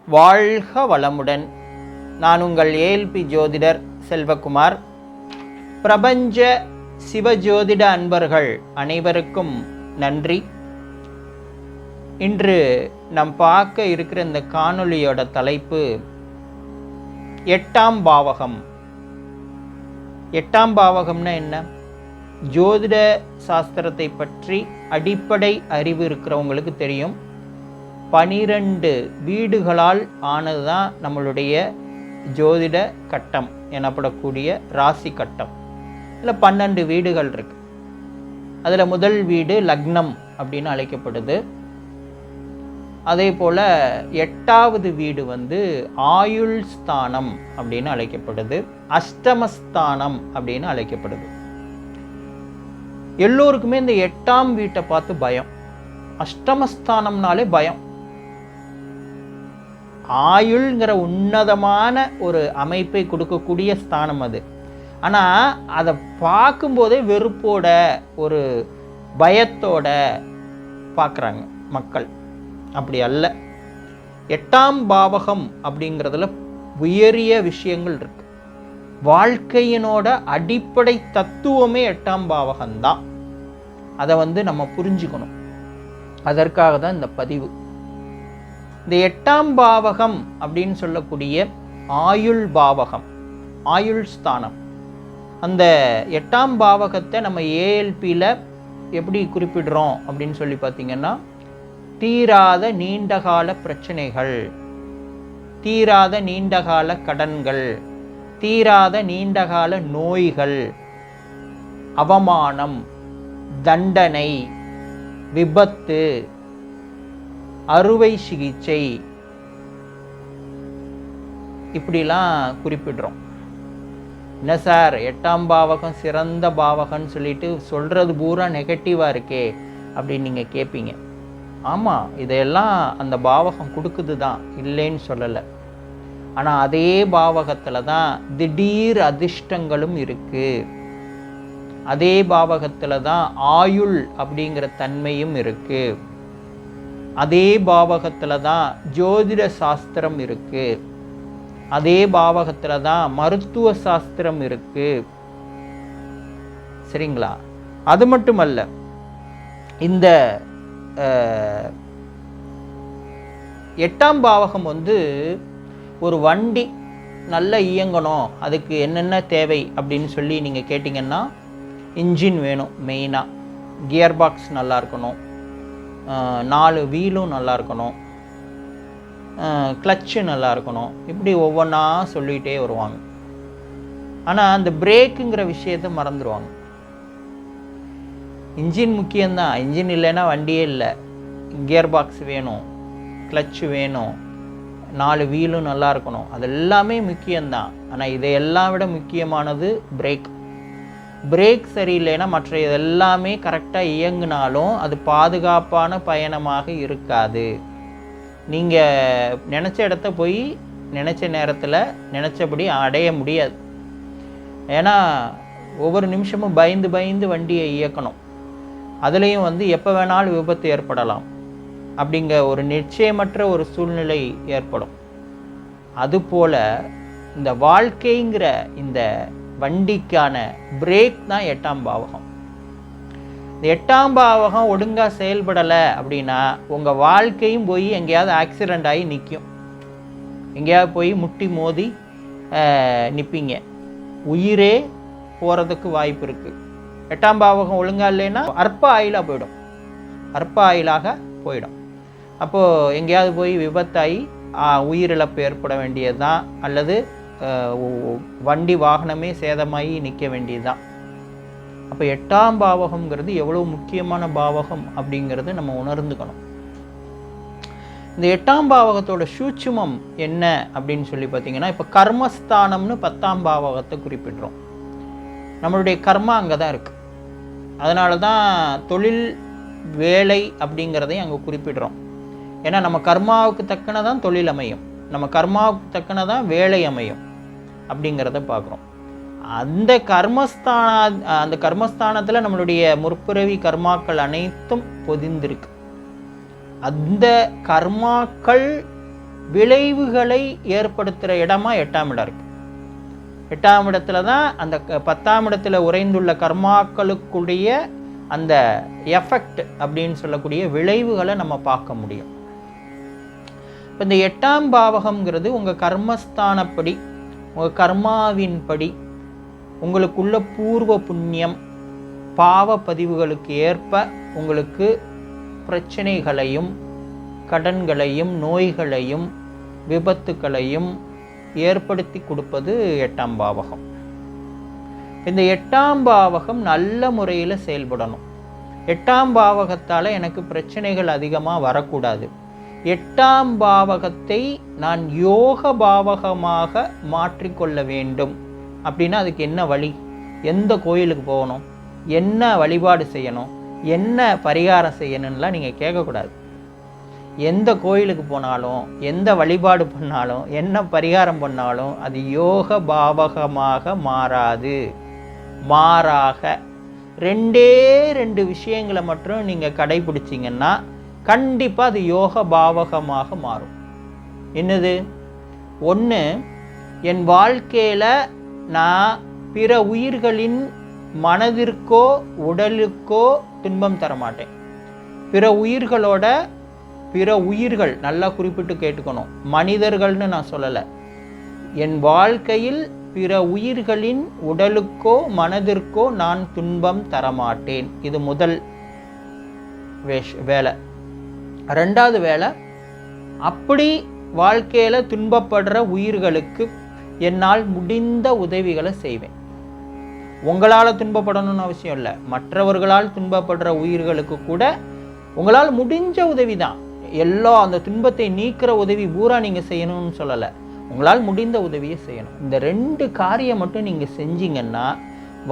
வாழ்க வளமுடன். நான் உங்கள் ஏஎல்பி ஜோதிடர் செல்வகுமார். பிரபஞ்ச சிவஜோதிட அன்பர்கள் அனைவருக்கும் நன்றி. இன்று நாம் பார்க்க இருக்கிற இந்த காணொளியோட தலைப்பு 8ஆம் பாவகம். 8ஆம் பாவகம்னா என்ன? ஜோதிட சாஸ்திரத்தை பற்றி அடிப்படை அறிவு இருக்கிறவங்களுக்கு தெரியும். 12 வீடுகளால் ஆனது தான் நம்மளுடைய ஜோதிட கட்டம் எனப்படக்கூடிய ராசி கட்டம். இதில் 12 வீடுகள் இருக்கு. அதில் முதல் வீடு லக்னம் அப்படின்னு அழைக்கப்படுது. அதே போல் 8ஆவது வீடு ஆயுள் ஸ்தானம் அப்படின்னு அழைக்கப்படுது. அஷ்டமஸ்தானம் அப்படின்னு அழைக்கப்படுது. எல்லோருக்குமே இந்த 8ஆம் வீட்டை பார்த்து பயம். அஷ்டமஸ்தானம்னாலே பயம். ஆயுள்ங்கிற உன்னதமான ஒரு அமைப்பை கொடுக்கக்கூடிய ஸ்தானம் அது. ஆனால் அதை பார்க்கும்போதே வெறுப்போட ஒரு பயத்தோட பார்க்குறாங்க மக்கள். அப்படி அல்ல. 8ஆம் பாவகம் அப்படிங்கிறதுல உயரிய விஷயங்கள் இருக்கு. வாழ்க்கையினோட அடிப்படை தத்துவமே 8ஆம் பாவகம்தான். அதை நம்ம புரிஞ்சுக்கணும். அதற்காக தான் இந்த பதிவு. இந்த 8ஆம் பாவகம் அப்படின்னு சொல்லக்கூடிய ஆயுள் பாவகம், ஆயுள் ஸ்தானம். அந்த 8ஆம் பாவகத்தை நம்ம ஏஎல்பியில் எப்படி குறிப்பிடுறோம் அப்படின்னு சொல்லி பார்த்தீங்கன்னா, தீராத நீண்டகால பிரச்சனைகள், தீராத நீண்டகால கடன்கள், தீராத நீண்டகால நோய்கள், அவமானம், தண்டனை, விபத்து, அறுவை சிகிச்சை, இப்படிலாம் குறிப்பிடுறோம். என்ன சார் 8ஆம் பாவகம் சிறந்த பாவகம்னு சொல்லிட்டு சொல்கிறது பூரா நெகட்டிவாக இருக்கே அப்படின்னு நீங்கள் கேட்பீங்க. ஆமாம், இதையெல்லாம் அந்த பாவகம் கொடுக்குது தான், இல்லைன்னு சொல்லலை. ஆனால் அதே பாவகத்தில் தான் திடீர் அதிர்ஷ்டங்களும் இருக்குது. அதே பாவகத்தில் தான் ஆயுள் அப்படிங்கிற தன்மையும் இருக்குது. அதே பாவகத்தில் தான் ஜோதிட சாஸ்திரம் இருக்கு. அதே பாவகத்தில் தான் மருத்துவ சாஸ்திரம் இருக்கு. சரிங்களா? அது மட்டுமல்ல, இந்த 8ஆம் பாவகம் ஒரு வண்டி நல்லா இயங்கணும், அதுக்கு என்னென்ன தேவை அப்படின்னு சொல்லி நீங்கள் கேட்டிங்கன்னா, இன்ஜின் வேணும். மெயினாக கியர் பாக்ஸ் நல்லா இருக்கணும், 4 வீலும் நல்லா இருக்கணும், கிளச்சு நல்லா இருக்கணும். இப்படி ஒவ்வொன்றா சொல்லிகிட்டே வருவாங்க. ஆனால் அந்த பிரேக்குங்கிற விஷயத்தை மறந்துடுவாங்க. இன்ஜின் முக்கியம்தான். இன்ஜின் இல்லைன்னா வண்டியே இல்லை. கியர் பாக்ஸ் வேணும், கிளச்சு வேணும், 4 வீலும் நல்லா இருக்கணும். அது எல்லாமே முக்கியம்தான். ஆனால் இதையெல்லாம் விட முக்கியமானது பிரேக். பிரேக் சரியில்லைன்னா மற்ற இதெல்லாமே கரெக்டாக இயங்கினாலும் அது பாதுகாப்பான பயணமாக இருக்காது. நீங்கள் நினச்ச இடத்த போய் நினச்ச நேரத்தில் நினச்சபடி அடைய முடியாது. ஏன்னா ஒவ்வொரு நிமிஷமும் பயந்து பயந்து வண்டியை இயக்கணும். அதுலேயும் எப்போ வேணாலும் விபத்து ஏற்படலாம். அப்படிங்கிற ஒரு நிச்சயமற்ற ஒரு சூழ்நிலை ஏற்படும். அதுபோல் இந்த வாழ்க்கைங்கிற இந்த வண்டிக்கான பிரேக் தான் 8ஆம் பாவகம். இந்த 8ஆம் பாவகம் ஒழுங்காக செயல்படலை அப்படின்னா உங்கள் வாழ்க்கையும் போய் எங்கேயாவது ஆக்சிடெண்ட் ஆகி நிற்கும். எங்கேயாவது போய் முட்டி மோதி நிற்பீங்க. உயிரே போகிறதுக்கு வாய்ப்பு இருக்குது. 8ஆம் பாவகம் ஒழுங்காக இல்லைன்னா அற்ப ஆயிலாக போயிடும். அற்ப ஆயிலாக போயிடும். அப்போது எங்கேயாவது போய் விபத்தாகி உயிரிழப்பு ஏற்பட வேண்டியது தான், அல்லது வண்டி வாகனமே சேதமாகி நிற்க வேண்டியது தான். அப்போ 8ஆம் பாவகம்ங்கிறது எவ்வளோ முக்கியமான பாவகம் அப்படிங்கிறது நம்ம உணர்ந்துக்கணும். இந்த 8ஆம் பாவகத்தோட சூட்சுமம் என்ன அப்படின்னு சொல்லி பார்த்தீங்கன்னா, இப்போ கர்மஸ்தானம்னு 10ஆம் பாவகத்தை குறிப்பிடுறோம். நம்மளுடைய கர்மா அங்கே தான் இருக்குது. அதனால தான் தொழில் வேலை அப்படிங்கிறதையும் அங்கே குறிப்பிடுறோம். ஏன்னா நம்ம கர்மாவுக்கு தக்கன தான் தொழில் அமையும், நம்ம கர்மாவுக்கு தக்கன தான் வேலை அமையும் அப்படிங்கிறத பார்க்குறோம். அந்த கர்மஸ்தானத்தில் நம்மளுடைய முற்பிறவி கர்மாக்கள் அனைத்தும் பொதிந்திருக்கு. அந்த கர்மாக்கள் விளைவுகளை ஏற்படுத்துகிற இடமா 8ஆம் இடம் இருக்கு. 8ஆம் இடத்துல தான் அந்த 10ஆம் இடத்துல உறைந்துள்ள கர்மாக்களுக்குடைய அந்த எஃபெக்ட் அப்படின்னு சொல்லக்கூடிய விளைவுகளை நம்ம பார்க்க முடியும். இப்போ இந்த 8ஆம் பாவகம்ங்கிறது உங்கள் கர்மஸ்தானப்படி, உங்கள் கர்மாவின் படி, உங்களுக்குள்ள பூர்வ புண்ணியம் பாவ பதிவுகளுக்கு ஏற்ப உங்களுக்கு பிரச்சனைகளையும் கடன்களையும் நோய்களையும் விபத்துக்களையும் ஏற்படுத்தி கொடுப்பது 8ஆம் பாவகம். இந்த 8ஆம் பாவகம் நல்ல முறையில் செயல்படணும். 8ஆம் பாவகத்தால் எனக்கு பிரச்சனைகள் அதிகமாக வரக்கூடாது. 8ஆம் பாவகத்தை நான் யோக பாவகமாக மாற்றிக்கொள்ள வேண்டும் அப்படின்னா அதுக்கு என்ன வழி, எந்த கோயிலுக்கு போகணும், என்ன வழிபாடு செய்யணும், என்ன பரிகாரம் செய்யணும்லாம் நீங்கள் கேட்கக்கூடாது. எந்த கோயிலுக்கு போனாலும், எந்த வழிபாடு பண்ணாலும், என்ன பரிகாரம் பண்ணாலும் அது யோக பாவகமாக மாறாது. மாறாக 2 விஷயங்களை மட்டும் நீங்கள் கடைபிடிச்சிங்கன்னா கண்டிப்பாக அது யோக பாவகமாக மாறும். என்னது? ஒன்று, என் வாழ்க்கையில் நான் பிற உயிர்களின் மனதிற்கோ உடலுக்கோ துன்பம் தரமாட்டேன். பிற உயிர்கள் நல்லா குறிப்பிட்டு கேட்டுக்கணும், மனிதர்கள்னு நான் சொல்லலை. என் வாழ்க்கையில் பிற உயிர்களின் உடலுக்கோ மனதிற்கோ நான் துன்பம் தரமாட்டேன். இது முதல் வேலை. 2வது வேலை, அப்படி வாழ்க்கையில் துன்பப்படுற உயிர்களுக்கு என்னால் முடிந்த உதவிகளை செய்வேன். உங்களால் துன்பப்படணும்னு அவசியம் இல்லை, மற்றவர்களால் துன்பப்படுற உயிர்களுக்கு கூட உங்களால் முடிஞ்ச உதவி தான். அந்த துன்பத்தை நீக்கிற உதவி பூரா நீங்கள் செய்யணும்னு சொல்லலை, உங்களால் முடிந்த உதவியை செய்யணும். இந்த 2 காரியம் மட்டும் நீங்கள் செஞ்சீங்கன்னா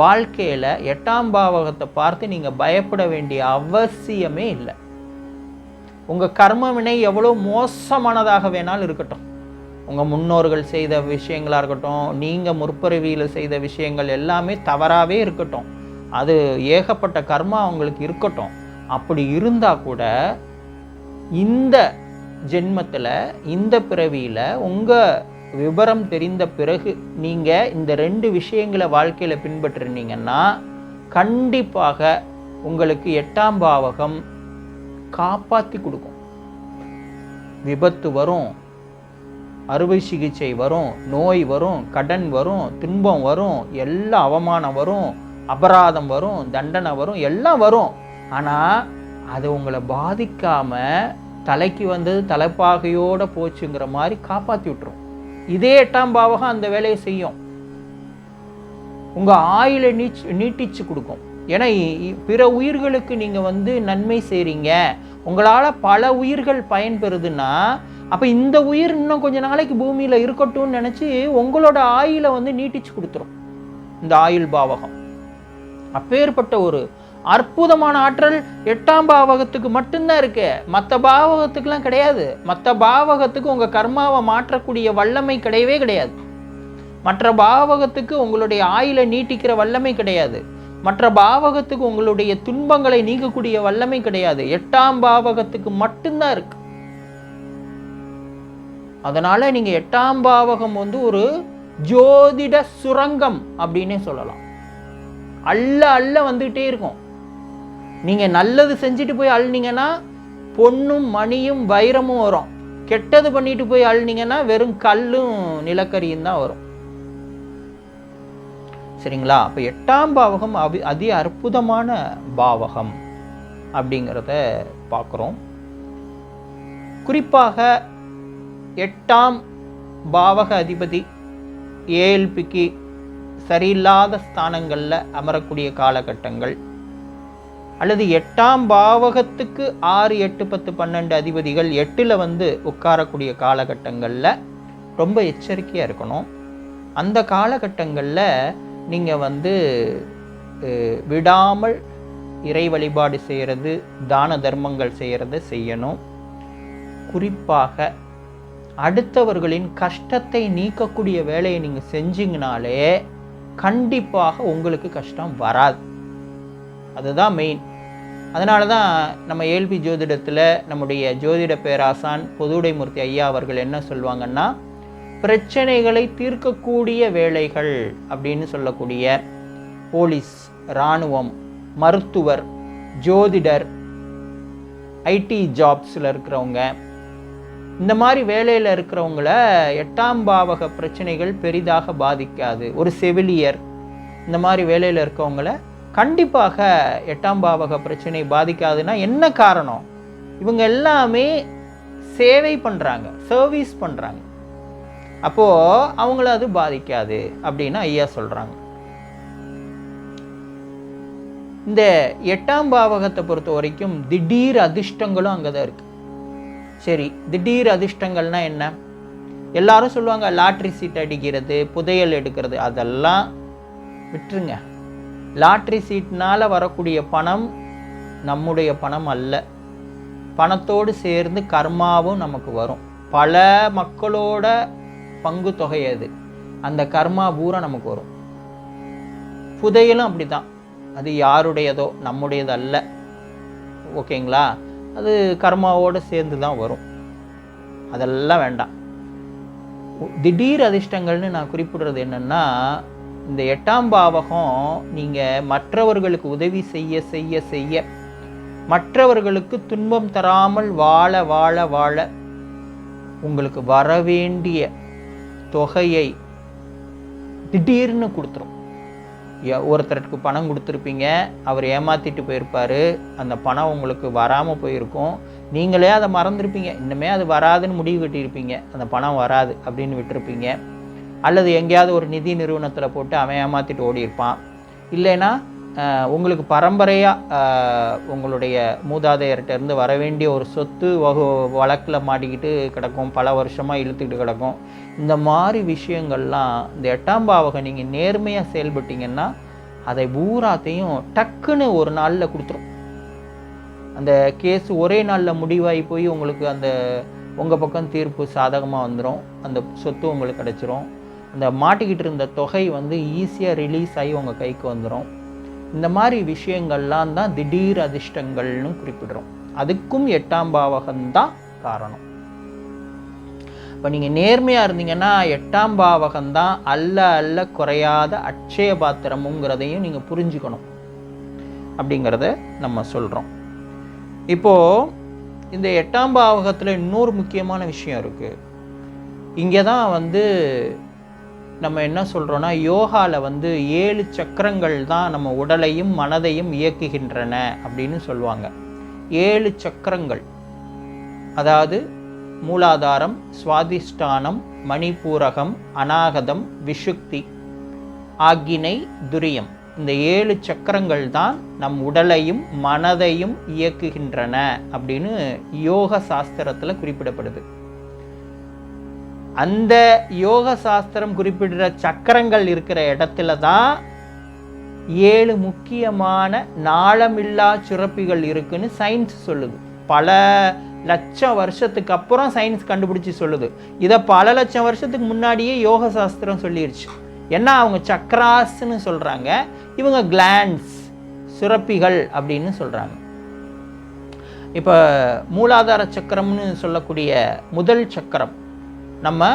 வாழ்க்கையில் 8ஆம் பாவகத்தை பார்த்து நீங்கள் பயப்பட வேண்டிய அவசியமே இல்லை. உங்கள் கர்ம வினை எவ்வளோ மோசமானதாக வேணாலும் இருக்கட்டும், உங்கள் முன்னோர்கள் செய்த விஷயங்களாக இருக்கட்டும், நீங்கள் முற்பிறவியில் செய்த விஷயங்கள் எல்லாமே தவறாகவே இருக்கட்டும், அது ஏகப்பட்ட கர்மா உங்களுக்கு இருக்கட்டும். அப்படி இருந்தால் கூட இந்த ஜென்மத்தில், இந்த பிறவியில் உங்கள் விவரம் தெரிந்த பிறகு நீங்கள் இந்த 2 விஷயங்களை வாழ்க்கையில் பின்பற்றினீங்கன்னா கண்டிப்பாக உங்களுக்கு 8ஆம் பாவகம் காப்பாற்றி கொடுக்கும். விபத்து வரும், அறுவை சிகிச்சை வரும், நோய் வரும், கடன் வரும், துன்பம் வரும், எல்லா அவமானம் வரும், அபராதம் வரும், தண்டனை வரும், எல்லாம் வரும். ஆனால் அது உங்களை பாதிக்காமல் தலைக்கு வந்தது தலைப்பாகையோடு போச்சுங்கிற மாதிரி காப்பாற்றி விட்டுரும். இதே 8ஆம் பாவகம் அந்த வேலையை செய்யும். உங்கள் ஆயுளை நீட்டிச்சு கொடுக்கும். ஏன்னா பிற உயிர்களுக்கு நீங்கள் நன்மை செய்கிறீங்க, உங்களால் பல உயிர்கள் பயன்பெறுதுன்னா அப்போ இந்த உயிர் இன்னும் கொஞ்சம் நாளைக்கு பூமியில் இருக்கட்டும்னு நினச்சி உங்களோட ஆயுளை நீட்டிச்சு கொடுத்துரும் இந்த ஆயுள் பாவகம். அப்பேற்பட்ட ஒரு அற்புதமான ஆற்றல் 8ஆம் பாவகத்துக்கு மட்டும்தான் இருக்கு, மற்ற பாவகத்துக்குலாம் கிடையாது. மற்ற பாவகத்துக்கு உங்கள் கர்மாவை மாற்றக்கூடிய வல்லமை கிடையவே கிடையாது. மற்ற பாவகத்துக்கு உங்களுடைய ஆயுளை நீட்டிக்கிற வல்லமை கிடையாது. மற்ற பாவகத்துக்கு உங்களுடைய துன்பங்களை நீக்கக்கூடிய வல்லமை கிடையாது. 8ஆம் பாவகத்துக்கு மட்டும்தான் இருக்கு. அதனால நீங்க 8ஆம் பாவகம் ஒரு ஜோதிட சுரங்கம் அப்படின்னே சொல்லலாம். அள்ள வந்துகிட்டே இருக்கும். நீங்க நல்லது செஞ்சுட்டு போய் அழுனீங்கன்னா பொன்னும் மணியும் வைரமும் வரும். கெட்டது பண்ணிட்டு போய் அழுனீங்கன்னா வெறும் கல்லும் நிலக்கரியும் தான் வரும். சரிங்களா? அப்போ 8ஆம் பாவகம் அதி அற்புதமான பாவகம் அப்படிங்கிறத பார்க்குறோம். குறிப்பாக 8ஆம் பாவக அதிபதி ஏஎல்பிக்கு சரியில்லாத ஸ்தானங்களில் அமரக்கூடிய காலகட்டங்கள், அல்லது 8ஆம் பாவகத்துக்கு 6, 8, 10, 12 அதிபதிகள் 8ல் உட்காரக்கூடிய காலகட்டங்களில் ரொம்ப எச்சரிக்கையாக இருக்கணும். அந்த காலகட்டங்களில் நீங்கள் விடாமல் இறை வழிபாடு செய்கிறது, தான தர்மங்கள் செய்கிறது செய்யணும். குறிப்பாக அடுத்தவர்களின் கஷ்டத்தை நீக்கக்கூடிய வேலையை நீங்கள் செஞ்சீங்கனாலே கண்டிப்பாக உங்களுக்கு கஷ்டம் வராது. அதுதான் மெயின். அதனால தான் நம்ம ஏல்பி ஜோதிடத்தில் நம்முடைய ஜோதிட பேராசான் பொதுவுடைமூர்த்தி ஐயா அவர்கள் என்ன சொல்லுவாங்கன்னா, பிரச்சனைகளை தீர்க்கக்கூடிய வேலைகள் அப்படின்னு சொல்லக்கூடிய போலீஸ், இராணுவம், மருத்துவர், ஜோதிடர், ஐடி ஜாப்ஸில் இருக்கிறவங்க, இந்த மாதிரி வேலையில் இருக்கிறவங்கள 8ஆம் பாவக பிரச்சனைகள் பெரிதாக பாதிக்காது. ஒரு செவிலியர், இந்த மாதிரி வேலையில் இருக்கவங்கள கண்டிப்பாக 8ஆம் பாவக பிரச்சனை பாதிக்காதுன்னா என்ன காரணம்? இவங்க எல்லாமே சேவை பண்ணுறாங்க, சர்வீஸ் பண்ணுறாங்க. அப்போது அவங்கள அது பாதிக்காது அப்படின்னு ஐயா சொல்கிறாங்க. இந்த 8ஆம் பாவகத்தை பொறுத்த வரைக்கும் திடீர் அதிர்ஷ்டங்களும் அங்கே தான் இருக்குது. சரி, திடீர் அதிர்ஷ்டங்கள்னா என்ன? எல்லாரும் சொல்லுவாங்க லாட்ரி சீட் அடிக்கிறது, புதையல் எடுக்கிறது, அதெல்லாம் விட்டுருங்க. லாட்ரி சீட்னால் வரக்கூடிய பணம் நம்முடைய பணம் அல்ல. பணத்தோடு சேர்ந்து கர்மாவும் நமக்கு வரும். பல மக்களோட பங்கு தொகை அது. அந்த கர்மா பூரா நமக்கு வரும். புதையலும் அப்படி தான். அது யாருடையதோ, நம்முடையது அல்ல. ஓகேங்களா? அது கர்மாவோடு சேர்ந்து தான் வரும். அதெல்லாம் வேண்டாம். திடீர் அதிர்ஷ்டங்கள்னு நான் குறிப்பிடுறது என்னென்னா, இந்த 8ஆம் பாவகம் நீங்கள் மற்றவர்களுக்கு உதவி செய்ய செய்ய செய்ய, மற்றவர்களுக்கு துன்பம் தராமல் வாழ வாழ வாழ உங்களுக்கு வரவேண்டிய தொகையை திடீர்னு கொடுத்துரும். ஒருத்தருக்கு பணம் கொடுத்துருப்பீங்க, அவர் ஏமாற்றிட்டு போயிருப்பார், அந்த பணம் உங்களுக்கு வராமல் போயிருக்கும். நீங்களே அதை மறந்துருப்பீங்க, இன்னுமே அது வராதுன்னு முடிவு கட்டியிருப்பீங்க, அந்த பணம் வராது அப்படின்னு விட்டுருப்பீங்க. அல்லது எங்கேயாவது ஒரு நிதி நிறுவனத்தில் போட்டு அவன் ஏமாற்றிட்டு ஓடி இருப்பான். இல்லைன்னா உங்களுக்கு பரம்பரையாக உங்களுடைய மூதாதையர்கிட்டருந்து வர வேண்டிய ஒரு சொத்து வழக்கில் மாட்டிக்கிட்டு கிடக்கும், பல வருஷமாக இழுத்துக்கிட்டு கிடக்கும். இந்த மாதிரி விஷயங்கள்லாம் இந்த 8ஆம் பாவகம் நீங்கள் நேர்மையாக செயல்பட்டீங்கன்னா அதை பூராத்தையும் டக்குன்னு ஒரு நாளில் கொடுத்துரும். அந்த கேஸ் ஒரே நாளில் முடிவாகி போய் உங்களுக்கு அந்த உங்கள் பக்கம் தீர்ப்பு சாதகமாக வந்துடும். அந்த சொத்து உங்களுக்கு கிடச்சிரும். அந்த மாட்டிக்கிட்டு இருந்த தொகை ஈஸியாக ரிலீஸ் ஆகி உங்கள் கைக்கு வந்துடும். இந்த மாதிரி விஷயங்கள்லாம் தான் திடீர் அதிர்ஷ்டங்கள்னு குறிப்பிடுறோம். அதுக்கும் 8ஆம் பாவகம்தான் காரணம். இப்போ நீங்கள் நேர்மையாக இருந்தீங்கன்னா 8ஆம் பாவகம்தான் அல்ல அல்ல குறையாத அட்சய பாத்திரமுங்கிறதையும் நீங்கள் புரிஞ்சுக்கணும் அப்படிங்கிறத நம்ம சொல்கிறோம். இப்போது இந்த 8ஆம் பாவகத்தில் இன்னொரு முக்கியமான விஷயம் இருக்குது. இங்கே தான் நம்ம என்ன சொல்கிறோன்னா, யோகாவில் 7 சக்கரங்கள் தான் நம்ம உடலையும் மனதையும் இயக்குகின்றன அப்படின்னு சொல்லுவாங்க. 7 சக்கரங்கள், அதாவது மூலாதாரம், சுவாதிஷ்டானம், மணிப்பூரகம், அநாகதம், விஷுக்தி, ஆக்கினை, துரியம். இந்த 7 சக்கரங்கள் தான் நம் உடலையும் மனதையும் இயக்குகின்றன அப்படின்னு யோக சாஸ்திரத்தில் குறிப்பிடப்படுது. அந்த யோக சாஸ்திரம் குறிப்பிடுற சக்கரங்கள் இருக்கிற இடத்துல தான் 7 முக்கியமான நாளமில்லா சுரப்பிகள் இருக்குன்னு சயின்ஸ் சொல்லுது. பல லட்சம் வருஷத்துக்கு அப்புறம் சயின்ஸ் கண்டுபிடிச்சி சொல்லுது. இதை பல லட்சம் வருஷத்துக்கு முன்னாடியே யோக சாஸ்திரம் சொல்லிடுச்சு. ஏன்னா அவங்க சக்கராஸ்ன்னு சொல்கிறாங்க, இவங்க கிளாண்ட்ஸ், சுரப்பிகள் அப்படின்னு சொல்கிறாங்க. இப்போ மூலாதார சக்கரம்னு சொல்லக்கூடிய முதல் சக்கரம் நம்ம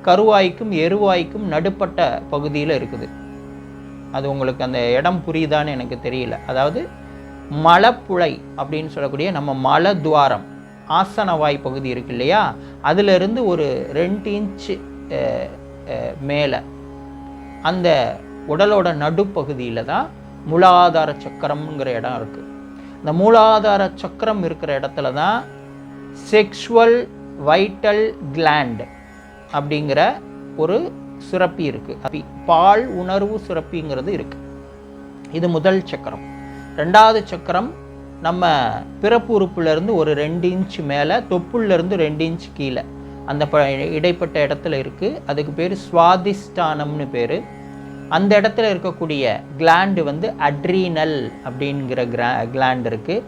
கருவாய்க்கும் எருவாய்க்கும் நடுப்பட்ட பகுதியில் இருக்குது. அது உங்களுக்கு அந்த இடம் புரியுதான்னு எனக்கு தெரியல. அதாவது மலப்புழை அப்படின்னு சொல்லக்கூடிய நம்ம மலத்வாரம், ஆசனவாய் பகுதி இருக்கு இல்லையா, அதிலிருந்து ஒரு 2 இன்ச்சு மேலே அந்த உடலோட நடுப்பகுதியில் தான் மூலாதார சக்கரம்ங்கிற இடம் இருக்குது. இந்த மூலாதார சக்கரம் இருக்கிற இடத்துல தான் செக்ஷுவல் வைட்டல் கிளாண்ட் அப்படிங்கிற ஒரு சுரப்பி இருக்குது. பால் உணர்வு சுரப்பிங்கிறது இருக்குது. இது முதல் சக்கரம். 2வது சக்கரம் நம்ம பிறப்பு உறுப்புலேருந்து ஒரு 2 இன்ச்சு மேலே, தொப்புள்லேருந்து 2 இன்ச்சு கீழே அந்த இடைப்பட்ட இடத்துல இருக்குது. அதுக்கு பேர் சுவாதிஷ்டானம்னு பேர். அந்த இடத்துல இருக்கக்கூடிய கிளாண்டு அட்ரீனல் அப்படிங்கிற கிளாண்ட் இருக்குது.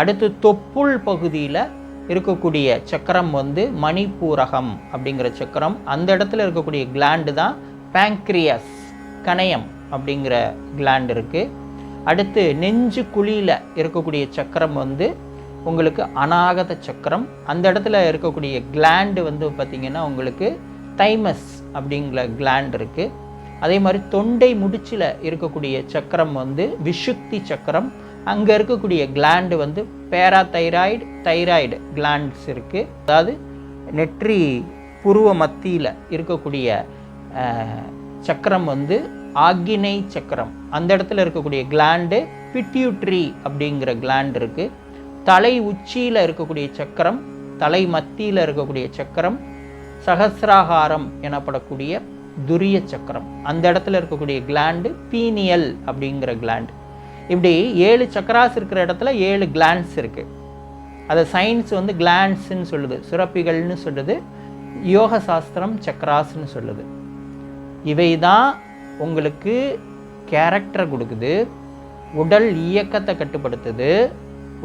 அடுத்து தொப்புள் பகுதியில் இருக்கக்கூடிய சக்கரம் மணிப்பூரகம் அப்படிங்கிற சக்கரம். அந்த இடத்துல இருக்கக்கூடிய கிளாண்டு தான் பேங்க்ரியஸ், கணையம் அப்படிங்கிற கிளாண்ட் இருக்குது. அடுத்து நெஞ்சு குழியில் இருக்கக்கூடிய சக்கரம் வந்து உங்களுக்கு அநாகத சக்கரம். அந்த இடத்துல இருக்கக்கூடிய கிளாண்டு வந்து பார்த்திங்கன்னா உங்களுக்கு தைமஸ் அப்படிங்கிற கிளாண்ட் இருக்குது. அதே மாதிரி தொண்டை முடிச்சில் இருக்கக்கூடிய சக்கரம் வந்து விஷுக்தி சக்கரம். அங்கே இருக்கக்கூடிய கிளாண்டு வந்து பேராதைராய்டு, தைராய்டு கிளாண்ட்ஸ் இருக்குது. அதாவது நெற்றி புருவ மத்தியில் இருக்கக்கூடிய சக்கரம் வந்து ஆக்கினை சக்கரம். அந்த இடத்துல இருக்கக்கூடிய கிளாண்டு பிட்யூட்ரி அப்படிங்கிற கிளாண்ட் இருக்குது. தலை உச்சியில் இருக்கக்கூடிய சக்கரம், தலை மத்தியில் இருக்கக்கூடிய சக்கரம் சகசிராகாரம் எனப்படக்கூடிய துரிய சக்கரம். அந்த இடத்துல இருக்கக்கூடிய கிளாண்டு பீனியல் அப்படிங்கிற கிளாண்டு. இப்படி 7 சக்கராஸ் இருக்கிற இடத்துல 7 கிளாண்ட்ஸ் இருக்குது. அதை சயின்ஸ் வந்து கிளாண்ட்ஸ்ன்னு சொல்லுது, சுரப்பிகள்னு சொல்லுது. யோக சாஸ்திரம் சக்கராஸ்ன்னு சொல்லுது. இவை தான் உங்களுக்கு கேரக்டரை கொடுக்குது, உடல் இயக்கத்தை கட்டுப்படுத்துது,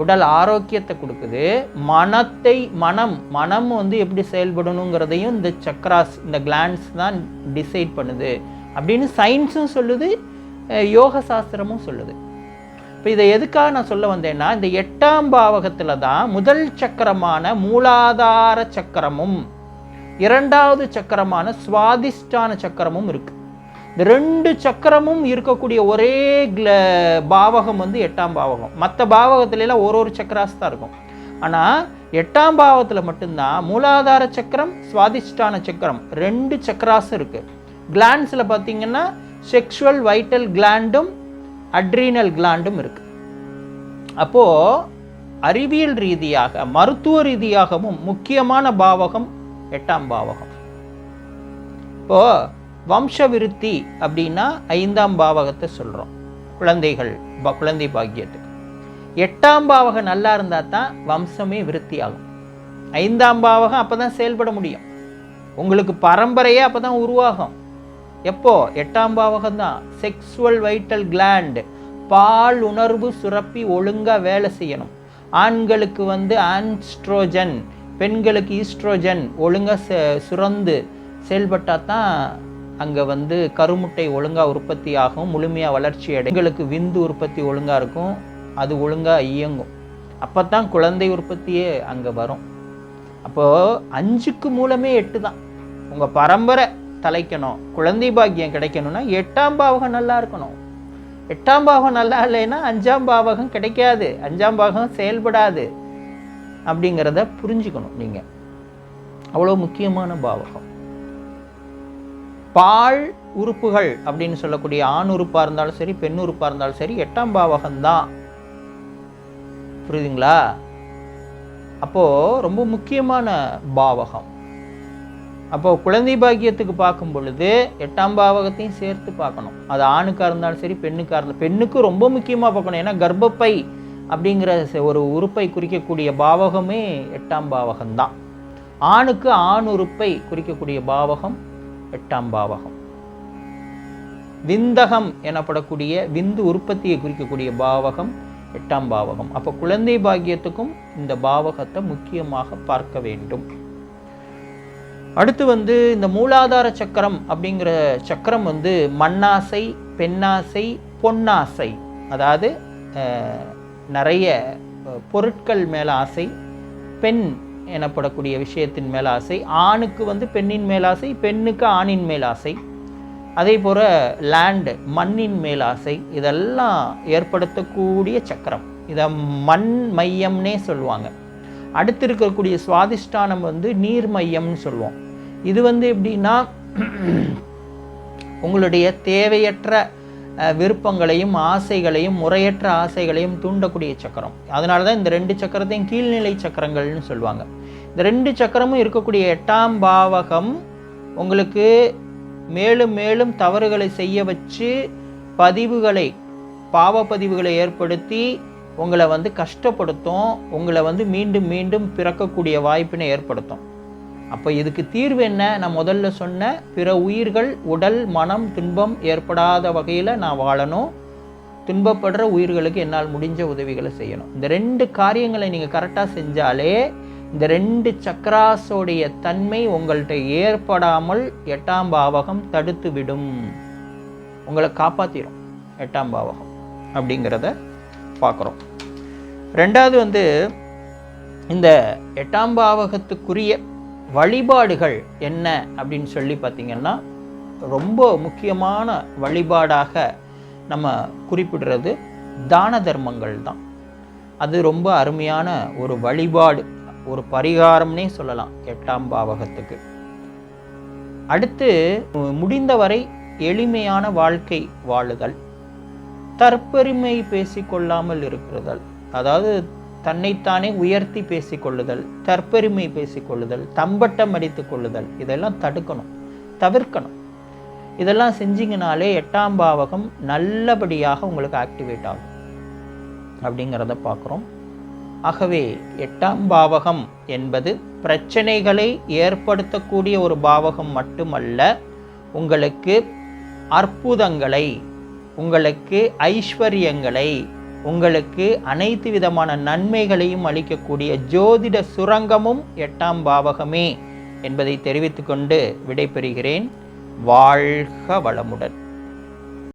உடல் ஆரோக்கியத்தை கொடுக்குது. மனம் வந்து எப்படி செயல்படணுங்கிறதையும் இந்த சக்கராஸ், இந்த கிளாண்ட்ஸ் தான் டிசைட் பண்ணுது அப்படின்னு சயின்ஸும் சொல்லுது, யோக சாஸ்திரமும் சொல்லுது. இப்போ இதை எதுக்காக நான் சொல்ல வந்தேன்னா, இந்த 8ஆம் பாவகத்தில் தான் முதல் சக்கரமான மூலாதார சக்கரமும் 2வது சக்கரமான சுவாதிஷ்டான சக்கரமும் இருக்கு. இந்த 2 சக்கரமும் இருக்கக்கூடிய ஒரே பாவகம் வந்து 8ஆம் பாவகம். மற்ற பாவகத்திலாம் ஒரு சக்கராஸ் தான் இருக்கும். ஆனால் 8ஆம் பாவத்தில் மட்டும்தான் மூலாதார சக்கரம், சுவாதிஷ்டான சக்கரம் 2 சக்கராஸும் இருக்கு. கிளாண்ட்ஸில் பார்த்தீங்கன்னா செக்ஷுவல் வைட்டல் கிளாண்டும் அட்ரீனல் கிளாண்டும் இருக்கு. அப்போ அறிவியல் ரீதியாக மருத்துவ ரீதியாகவும் முக்கியமான பாவகம் 8ஆம் பாவகம். இப்போ வம்ச விருத்தி அப்படின்னா 5ஆம் பாவகத்தை சொல்கிறோம். குழந்தை பாக்கியத்துக்கு 8ஆம் பாவகம் நல்லா இருந்தால் தான் வம்சமே விருத்தி ஆகும். 5ஆம் பாவகம் அப்போ தான் செயல்பட முடியும். உங்களுக்கு பரம்பரையே அப்போ தான் உருவாகும். எப்போ? 8ஆம் பாவகம் தான். செக்ஸுவல் வைட்டல் கிளாண்ட், பால் உணர்வு சுரப்பி ஒழுங்காக வேலை செய்யணும். ஆண்களுக்கு வந்து ஆன்ஸ்ட்ரோஜன், பெண்களுக்கு ஈஸ்ட்ரோஜன் ஒழுங்காக சுரந்து செயல்பட்டால் தான் அங்கே வந்து கருமுட்டை ஒழுங்காக உற்பத்தி ஆகும், முழுமையாக வளர்ச்சி அடையும். பெண்களுக்கு விந்து உற்பத்தி ஒழுங்காக இருக்கும், அது ஒழுங்காக இயங்கும். அப்போ தான் குழந்தை உற்பத்தியே அங்கே வரும். அப்போது 5க்கு மூலமே 8 தான். உங்கள் பரம்பரை தலைக்கணும், குழந்தை பாக்கியம் கிடைக்கணும்னா 8ஆம் பாவகம் நல்லா இருக்கணும். 8ஆம் பாவகம் நல்லா இல்லைன்னா 5ஆம் பாவகம் கிடைக்காது, 5ஆம் பாவகம் செயல்படாது. அப்படிங்கிறத புரிஞ்சுக்கணும் நீங்கள். அவ்வளோ முக்கியமான பாவகம். பால் உறுப்புகள் அப்படின்னு சொல்லக்கூடிய ஆண் உறுப்பாக இருந்தாலும் சரி, பெண் உறுப்பாக இருந்தாலும் சரி 8ஆம் பாவகம்தான். புரியுதுங்களா? அப்போது ரொம்ப முக்கியமான பாவகம். அப்போ குழந்தை பாக்கியத்துக்கு பார்க்கும் பொழுது 8ஆம் பாவகத்தையும் சேர்த்து பார்க்கணும். அது ஆணுக்காக இருந்தாலும் சரி, பெண்ணுக்காக இருந்தாலும். பெண்ணுக்கு ரொம்ப முக்கியமாக பார்க்கணும். ஏன்னா கர்ப்பப்பை அப்படிங்கிற ஒரு உறுப்பை குறிக்கக்கூடிய பாவகமே 8ஆம் பாவகம்தான். ஆணுக்கு ஆண் உறுப்பை குறிக்கக்கூடிய பாவகம் 8ஆம் பாவகம். விந்தகம் எனப்படக்கூடிய விந்து உற்பத்தியை குறிக்கக்கூடிய பாவகம் 8ஆம் பாவகம். அப்போ குழந்தை பாக்கியத்துக்கும் இந்த பாவகத்தை முக்கியமாக பார்க்க வேண்டும். அடுத்து வந்து இந்த மூலாதார சக்கரம் அப்படிங்கிற சக்கரம் வந்து மண்ணாசை, பெண்ணாசை, பொன்னாசை. அதாவது நிறைய பொருட்கள் மேலே ஆசை, பெண் எனப்படக்கூடிய விஷயத்தின் மேல் ஆசை. ஆணுக்கு வந்து பெண்ணின் மேல் ஆசை, பெண்ணுக்கு ஆணின் மேல் ஆசை. அதே போல் லேண்டு, மண்ணின் மேல் ஆசை. இதெல்லாம் ஏற்படுத்தக்கூடிய சக்கரம். இதை மண் மையம்னே சொல்லுவாங்க. அடுத்து இருக்கக்கூடிய சுவாதிஷ்டானம் வந்து நீர் மையம்னு சொல்லுவோம். இது வந்து எப்படின்னா உங்களுடைய தேவையற்ற விருப்பங்களையும் ஆசைகளையும் முறையற்ற ஆசைகளையும் தூண்டக்கூடிய சக்கரம். அதனால தான் இந்த 2 சக்கரத்தையும் கீழ்நிலை சக்கரங்கள்னு சொல்லுவாங்க. இந்த 2 சக்கரமும் இருக்கக்கூடிய 8ஆம் பாவகம் உங்களுக்கு மேலும் மேலும் தவறுகளை செய்ய வச்சு பாவப்பதிவுகளை ஏற்படுத்தி உங்களை வந்து கஷ்டப்படுத்தும், உங்களை வந்து மீண்டும் மீண்டும் பிறக்கக்கூடிய வாய்ப்பினை ஏற்படுத்தும். அப்போ இதுக்கு தீர்வு என்ன? நான் முதல்ல சொன்ன பிற உயிர்கள் உடல் மனம் துன்பம் ஏற்படாத வகையில் நான் வாழணும். துன்பப்படுற உயிர்களுக்கு என்னால் முடிஞ்ச உதவிகளை செய்யணும். இந்த 2 காரியங்களை நீங்கள் கரெக்டாக செஞ்சாலே இந்த 2 சக்கராஸோடைய தன்மை உங்கள்கிட்ட ஏற்படாமல் 8ஆம் பாவகம் தடுத்து விடும், உங்களை காப்பாற்றிடும் 8ஆம் பாவகம். அப்படிங்கிறத பார்க்குறோம். ரெண்டாவது இந்த 8ஆம் பாவகத்துக்குரிய வழிபாடுகள் என்ன அப்படின்னு சொல்லி பார்த்திங்கன்னா, ரொம்ப முக்கியமான வழிபாடாக நம்ம குறிப்பிடுறது தான தர்மங்கள் தான். அது ரொம்ப அருமையான ஒரு வழிபாடு, ஒரு பரிகாரம்னே சொல்லலாம் 8ஆம் பாவகத்துக்கு. அடுத்து முடிந்தவரை எளிமையான வாழ்க்கை வாழுதல், தற்பெருமை பேசிக்கொள்ளாமல் இருக்கிறதல், அதாவது தன்னைத்தானே உயர்த்தி பேசிக்கொள்ளுதல், தற்பெருமை பேசிக்கொள்ளுதல், தம்பட்டம் அடித்து கொள்ளுதல், இதெல்லாம் தவிர்க்கணும். இதெல்லாம் செஞ்சிங்கனாலே 8ஆம் பாவகம் நல்லபடியாக உங்களுக்கு ஆக்டிவேட் ஆகும் அப்படிங்கிறத பார்க்குறோம். ஆகவே 8ஆம் பாவகம் என்பது பிரச்சனைகளை ஏற்படுத்தக்கூடிய ஒரு பாவகம் மட்டுமல்ல, உங்களுக்கு அற்புதங்களை, உங்களுக்கு ஐஸ்வர்யங்களை, உங்களுக்கு அனைத்து விதமான நன்மைகளையும் அளிக்கக்கூடிய ஜோதிட சுரங்கமும் 8ஆம் பாவகமே என்பதை தெரிவித்துக்கொண்டு விடைபெறுகிறேன். வாழ்க வளமுடன்.